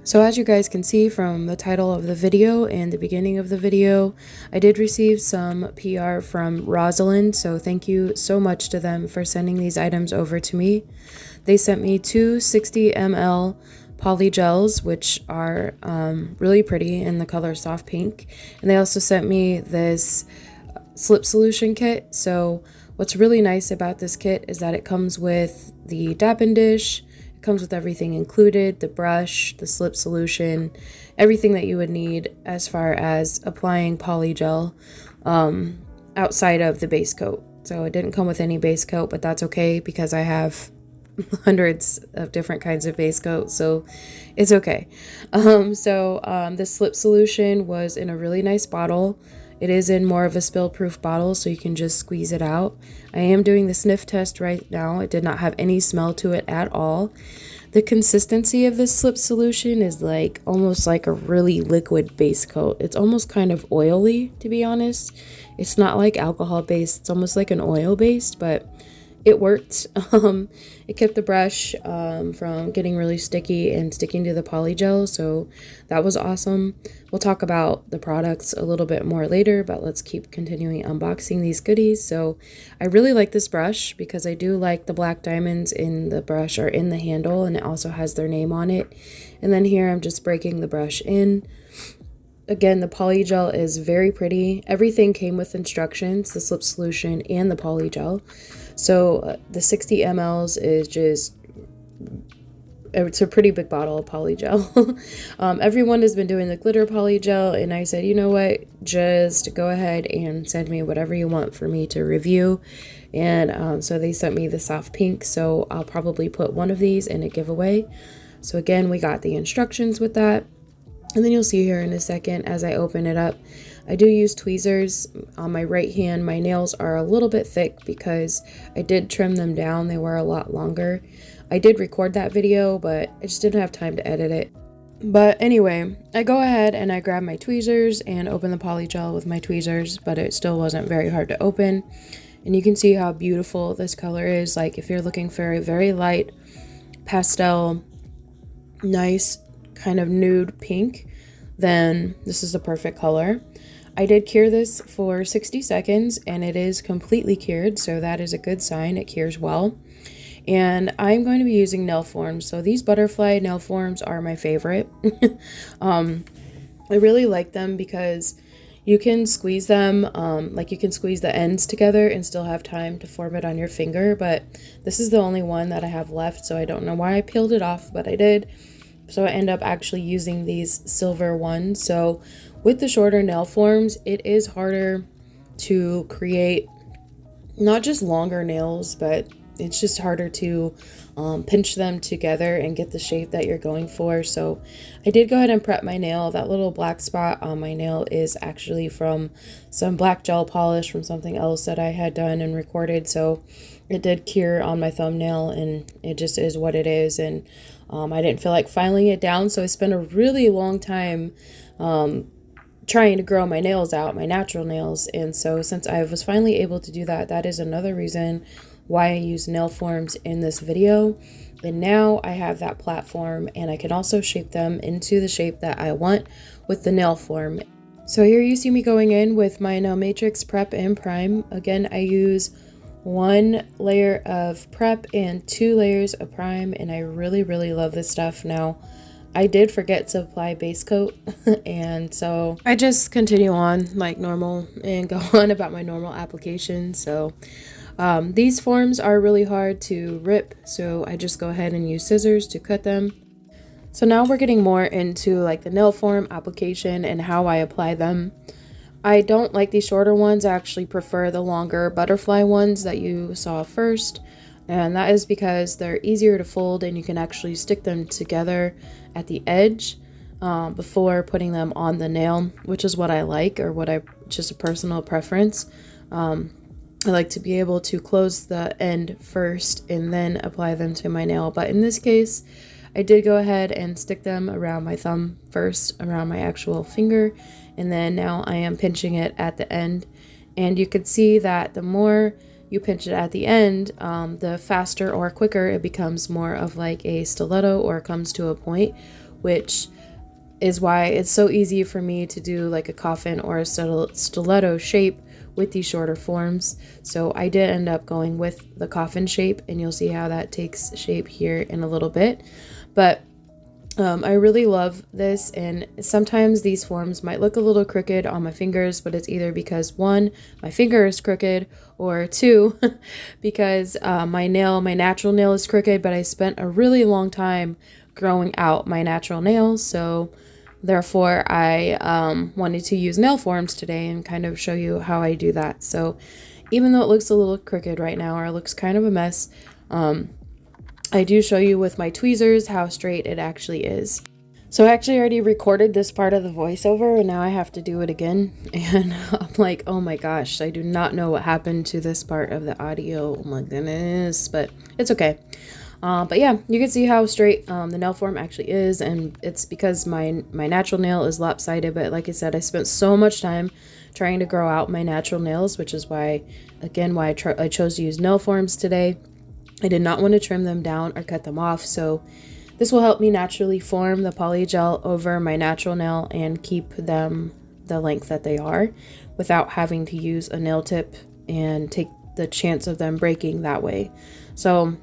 So as you guys can see from the title of the video and the beginning of the video, I did receive some PR from Rosalind, so thank you so much to them for sending these items over to me. They sent me two 60 ml polygels, which are really pretty in the color soft pink, and they also sent me this slip solution kit. So what's really nice about this kit is that it comes with the dapping dish. It comes with everything included, the brush, the slip solution, everything that you would need as far as applying polygel outside of the base coat. So it didn't come with any base coat, but that's okay because I have hundreds of different kinds of base coat, so it's okay. The slip solution was in a really nice bottle. It is in more of a spill-proof bottle, so you can just squeeze it out. I am doing the sniff test right now. It did not have any smell to it at all. The consistency of this slip solution is like almost like a really liquid base coat. It's almost kind of oily, to be honest. It's not like alcohol based. It's almost like an oil based, but it worked. It kept the brush from getting really sticky and sticking to the polygel, so that was awesome. We'll talk about the products a little bit more later, but let's keep continuing unboxing these goodies. So I really like this brush because I do like the black diamonds in the brush or in the handle, and it also has their name on it. And then here I'm just breaking the brush in. Again, the polygel is very pretty. Everything came with instructions, the slip solution and the polygel. So the 60 mLs is just, it's a pretty big bottle of polygel. Everyone has been doing the glitter polygel, and I said, you know what, just go ahead and send me whatever you want for me to review. And so they sent me the soft pink, so I'll probably put one of these in a giveaway. So again, we got the instructions with that. And then you'll see here in a second as I open it up, I do use tweezers on my right hand. My nails are a little bit thick because I did trim them down. They were a lot longer. I did record that video, but I just didn't have time to edit it. But anyway, I go ahead and I grab my tweezers and open the polygel with my tweezers, but it still wasn't very hard to open. And you can see how beautiful this color is. Like if you're looking for a very light pastel, nice kind of nude pink, then this is the perfect color. I did cure this for 60 seconds and it is completely cured, so that is a good sign. It cures well. And I'm going to be using nail forms. So these butterfly nail forms are my favorite. I really like them because you can squeeze them, like you can squeeze the ends together and still have time to form it on your finger, but this is the only one that I have left, so I don't know why I peeled it off, but I did. So I end up actually using these silver ones. So with the shorter nail forms, it is harder to create not just longer nails, but it's just harder to pinch them together and get the shape that you're going for. So I did go ahead and prep my nail. That little black spot on my nail is actually from some black gel polish from something else that I had done and recorded. So it did cure on my thumbnail, and it just is what it is. And I didn't feel like filing it down, so I spent a really long time trying to grow my nails out, my natural nails. And so since I was finally able to do that, that is another reason why I use nail forms in this video. And now I have that platform, and I can also shape them into the shape that I want with the nail form. So here you see me going in with my nail matrix prep and prime. Again, I use 1 layer of prep and 2 layers of prime, and I really love this stuff. Now I did forget to apply base coat and so I just continue on like normal and go on about my normal application. So these forms are really hard to rip, so I just go ahead and use scissors to cut them. So now we're getting more into like the nail form application and how I apply them. I don't like these shorter ones. I actually prefer the longer butterfly ones that you saw first, and that is because they're easier to fold and you can actually stick them together at the edge before putting them on the nail, which is what I like, or what I just a personal preference. I like to be able to close the end first and then apply them to my nail, but in this case I did go ahead and stick them around my thumb first, around my actual finger, and then now I am pinching it at the end. And you could see that the more you pinch it at the end, the faster or quicker it becomes more of like a stiletto or comes to a point, which is why it's so easy for me to do like a coffin or a stiletto shape with these shorter forms. So I did end up going with the coffin shape, and you'll see how that takes shape here in a little bit. But I really love this, and sometimes these forms might look a little crooked on my fingers, but it's either because one, my finger is crooked, or two, because my natural nail is crooked, but I spent a really long time growing out my natural nails. So therefore I wanted to use nail forms today and kind of show you how I do that. So even though it looks a little crooked right now, or it looks kind of a mess, I do show you with my tweezers how straight it actually is. So I actually already recorded this part of the voiceover, and now I have to do it again. And I'm like, oh my gosh, I do not know what happened to this part of the audio. Oh my goodness, but it's okay. But yeah, you can see how straight the nail form actually is, and it's because my natural nail is lopsided. But like I said, I spent so much time trying to grow out my natural nails, which is why, again, I chose to use nail forms today. I did not want to trim them down or cut them off, so this will help me naturally form the polygel over my natural nail and keep them the length that they are without having to use a nail tip and take the chance of them breaking that way. So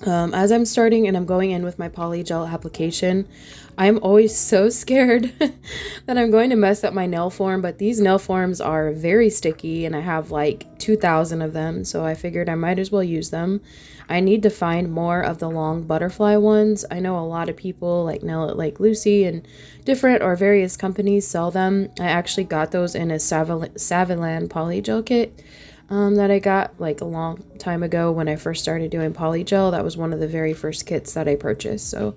as I'm starting and I'm going in with my polygel application, I'm always so scared that I'm going to mess up my nail form, but these nail forms are very sticky and I have like 2,000 of them, so I figured I might as well use them. I need to find more of the long butterfly ones. I know a lot of people like Nail It Like Lucy and different or various companies sell them. I actually got those in a Savonland polygel kit that I got like a long time ago when I first started doing polygel. That was one of the very first kits that I purchased. So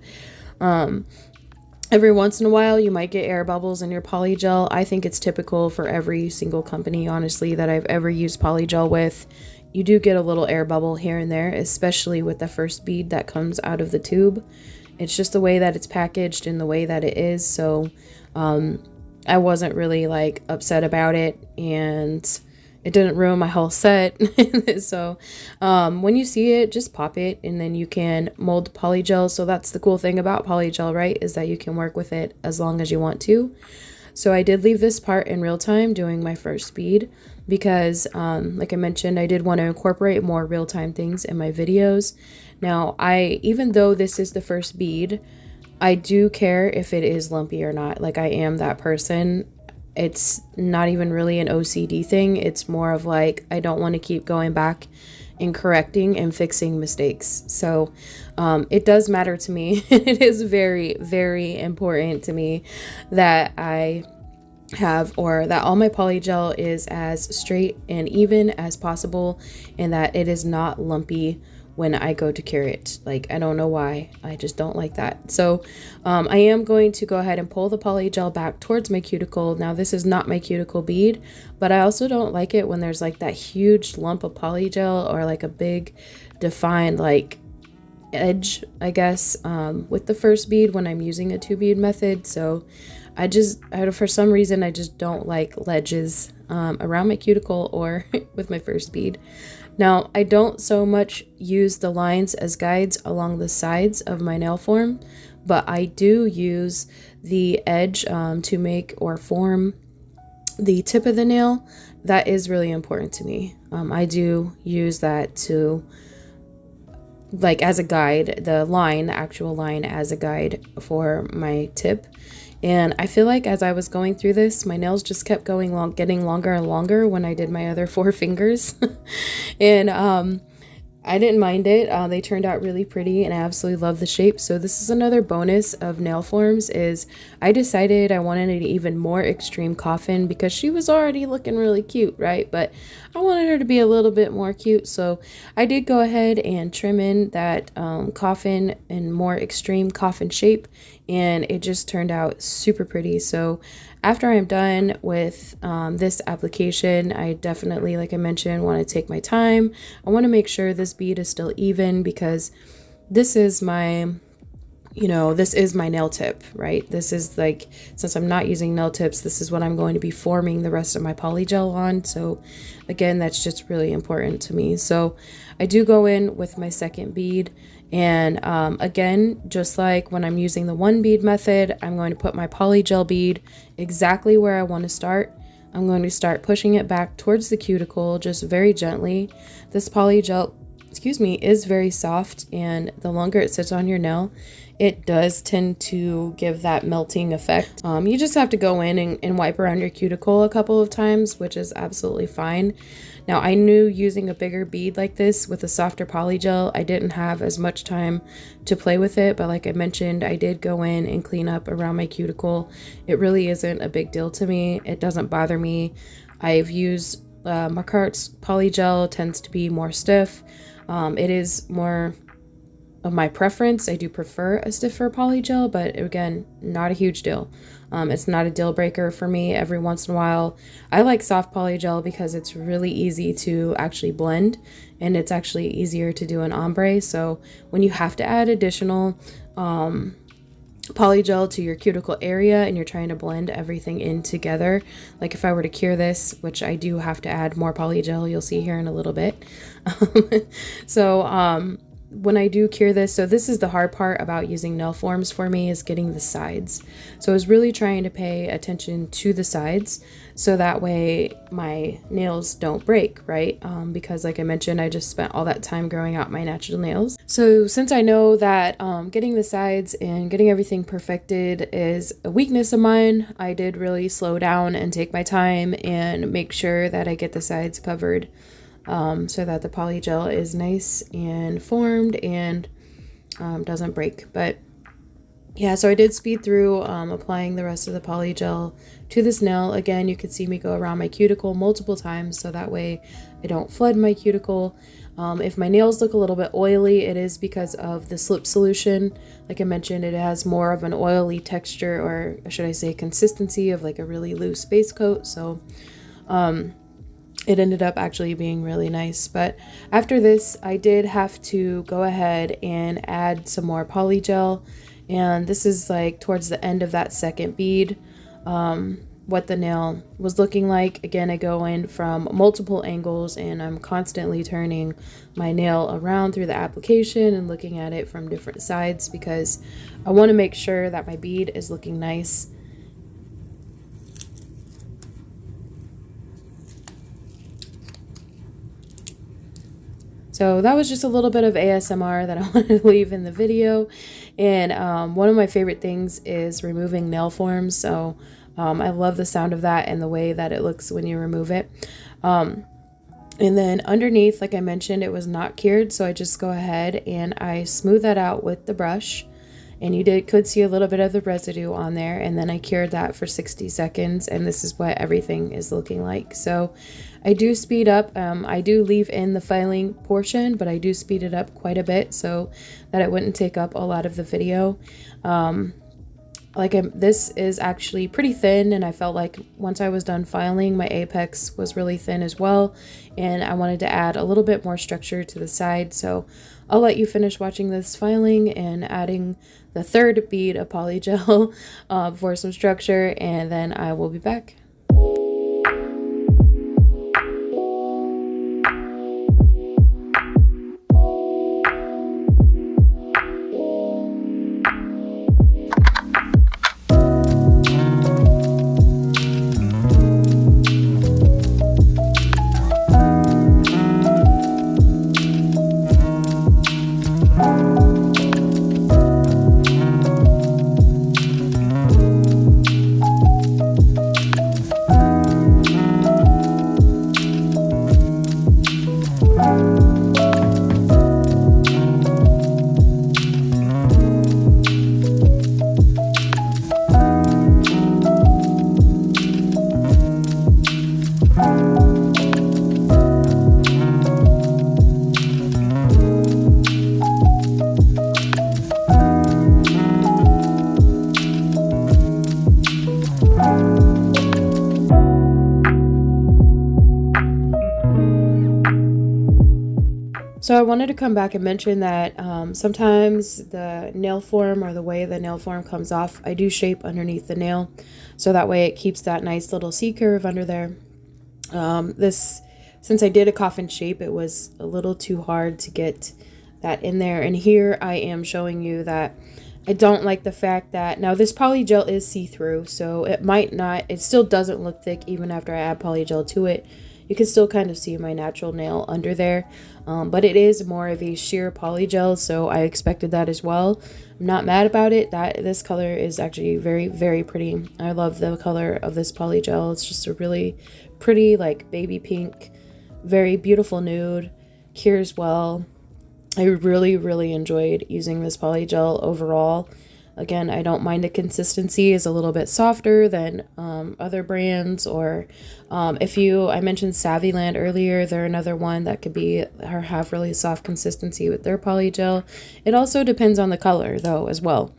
every once in a while you might get air bubbles in your polygel. I think it's typical for every single company, honestly, that I've ever used polygel with. You do get a little air bubble here and there, especially with the first bead that comes out of the tube. It's just the way that it's packaged and the way that it is. So I wasn't really like upset about it, and it didn't ruin my whole set. So when you see it, just pop it, and then you can mold polygel. So that's the cool thing about polygel, right, is that you can work with it as long as you want to. So I did leave this part in real time doing my first bead because like I mentioned, I did want to incorporate more real-time things in my videos. Now, even though this is the first bead, I do care if it is lumpy or not. Like, I am that person. It's not even really an OCD thing. It's more of like, I don't want to keep going back and correcting and fixing mistakes. So it does matter to me. It is very, very important to me that I have, or that all my polygel is as straight and even as possible, and that it is not lumpy when I go to cure it. Like, I don't know why, I just don't like that. So I am going to go ahead and pull the polygel back towards my cuticle. Now, this is not my cuticle bead, but I also don't like it when there's like that huge lump of polygel or like a big defined like edge, I guess, with the first bead when I'm using a 2-bead method. So for some reason, I just don't like ledges around my cuticle or with my first bead. Now, I don't so much use the lines as guides along the sides of my nail form, but I do use the edge to make or form the tip of the nail. That is really important to me. I do use that to, like, as a guide, the actual line as a guide for my tip. And I feel like as I was going through this, my nails just kept getting longer and longer when I did my other 4 fingers. And I didn't mind it. They turned out really pretty, and I absolutely love the shape. So this is another bonus of nail forms, is I decided I wanted an even more extreme coffin because she was already looking really cute, right? But I wanted her to be a little bit more cute. So I did go ahead and trim in that coffin in more extreme coffin shape, and it just turned out super pretty. So after I'm done with this application, I definitely, like I mentioned, want to take my time. I want to make sure this bead is still even because this is my you know, this is my nail tip, right? This is like, since I'm not using nail tips, this is what I'm going to be forming the rest of my polygel on. So again, that's just really important to me. So I do go in with my second bead, and again, just like when I'm using the one bead method, I'm going to put my polygel bead exactly where I want to start. I'm going to start pushing it back towards the cuticle, just very gently. This polygel, excuse me, is very soft, and the longer it sits on your nail, it does tend to give that melting effect. You just have to go in and wipe around your cuticle a couple of times, which is absolutely fine. Now, I knew using a bigger bead like this with a softer polygel, I didn't have as much time to play with it, but like I mentioned, I did go in and clean up around my cuticle. It really isn't a big deal to me. It doesn't bother me. I've used Marquardt's polygel, tends to be more stiff. It is more of my preference. I do prefer a stiffer polygel, but again, not a huge deal. It's not a deal breaker for me. Every once in a while, I like soft polygel because it's really easy to actually blend, and it's actually easier to do an ombre. So when you have to add additional polygel to your cuticle area and you're trying to blend everything in together, like if I were to cure this, which I do have to add more polygel, you'll see here in a little bit. When I do cure this, so this is the hard part about using nail forms for me, is getting the sides. So I was really trying to pay attention to the sides so that way my nails don't break, right? Because like I mentioned, I just spent all that time growing out my natural nails. So since I know that getting the sides and getting everything perfected is a weakness of mine, I did really slow down and take my time and make sure that I get the sides covered. So that the polygel is nice and formed and doesn't break. But yeah, so I did speed through applying the rest of the polygel to this nail. Again, you could see me go around my cuticle multiple times so that way I don't flood my cuticle. If my nails look a little bit oily, it is because of the slip solution. Like I mentioned, it has more of an oily texture, or should I say consistency, of like a really loose base coat. So it ended up actually being really nice. But after this, I did have to go ahead and add some more polygel, and this is like towards the end of that second bead, what the nail was looking like. Again, I go in from multiple angles and I'm constantly turning my nail around through the application and looking at it from different sides because I want to make sure that my bead is looking nice. So that was just a little bit of ASMR that I wanted to leave in the video. And one of my favorite things is removing nail forms. So I love the sound of that and the way that it looks when you remove it. And then underneath, like I mentioned, it was not cured. So I just go ahead and I smooth that out with the brush. And you could see a little bit of the residue on there. And then I cured that for 60 seconds. And this is what everything is looking like. So I do speed up. I do leave in the filing portion, but I do speed it up quite a bit so that it wouldn't take up a lot of the video. This is actually pretty thin, and I felt like once I was done filing, my apex was really thin as well, and I wanted to add a little bit more structure to the side. So I'll let you finish watching this filing and adding the third bead of polygel for some structure, and then I will be back. So I wanted to come back and mention that sometimes the nail form or the way the nail form comes off, I do shape underneath the nail. So that way it keeps that nice little C curve under there. Since I did a coffin shape, it was a little too hard to get that in there. And here I am showing you that I don't like the fact that, now this polygel is see-through, so it still doesn't look thick even after I add polygel to it. You can still kind of see my natural nail under there, but it is more of a sheer polygel, so I expected that as well. I'm not mad about it. This color is actually very, very pretty. I love the color of this polygel. It's just a really pretty, like, baby pink, very beautiful nude, cures well. I really, really enjoyed using this polygel overall. Again, I don't mind the consistency is a little bit softer than other brands, or I mentioned Savvyland earlier, they're another one that could have really soft consistency with their polygel. It also depends on the color though as well.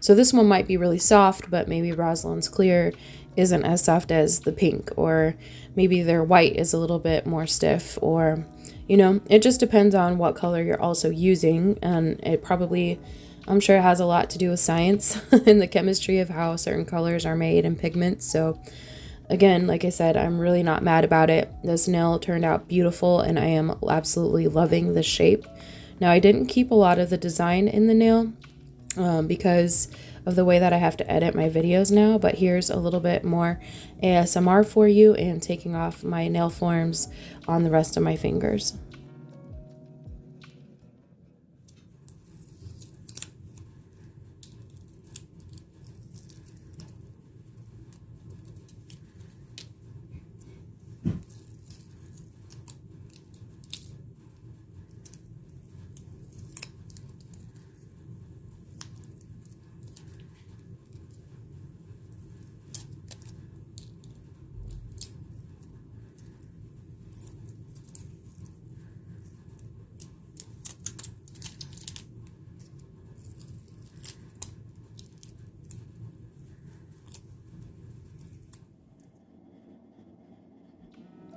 So this one might be really soft, but maybe Rosalind's clear isn't as soft as the pink, or maybe their white is a little bit more stiff, or it just depends on what color you're also using, and I'm sure it has a lot to do with science and the chemistry of how certain colors are made and pigments. So again, like I said, I'm really not mad about it. This nail turned out beautiful and I am absolutely loving the shape. Now I didn't keep a lot of the design in the nail because of the way that I have to edit my videos now, but here's a little bit more ASMR for you and taking off my nail forms on the rest of my fingers.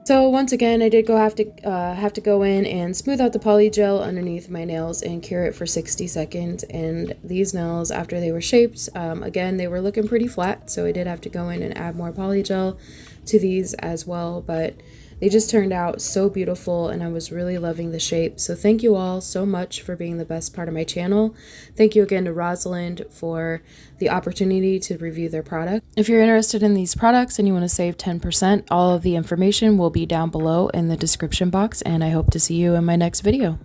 So once again, I did have to go in and smooth out the polygel underneath my nails and cure it for 60 seconds. And these nails, after they were shaped, again, they were looking pretty flat. So I did have to go in and add more polygel to these as well. But they just turned out so beautiful and I was really loving the shape. So thank you all so much for being the best part of my channel. Thank you again to Rosalind for the opportunity to review their product. If you're interested in these products and you want to save 10%, all of the information will be down below in the description box, and I hope to see you in my next video.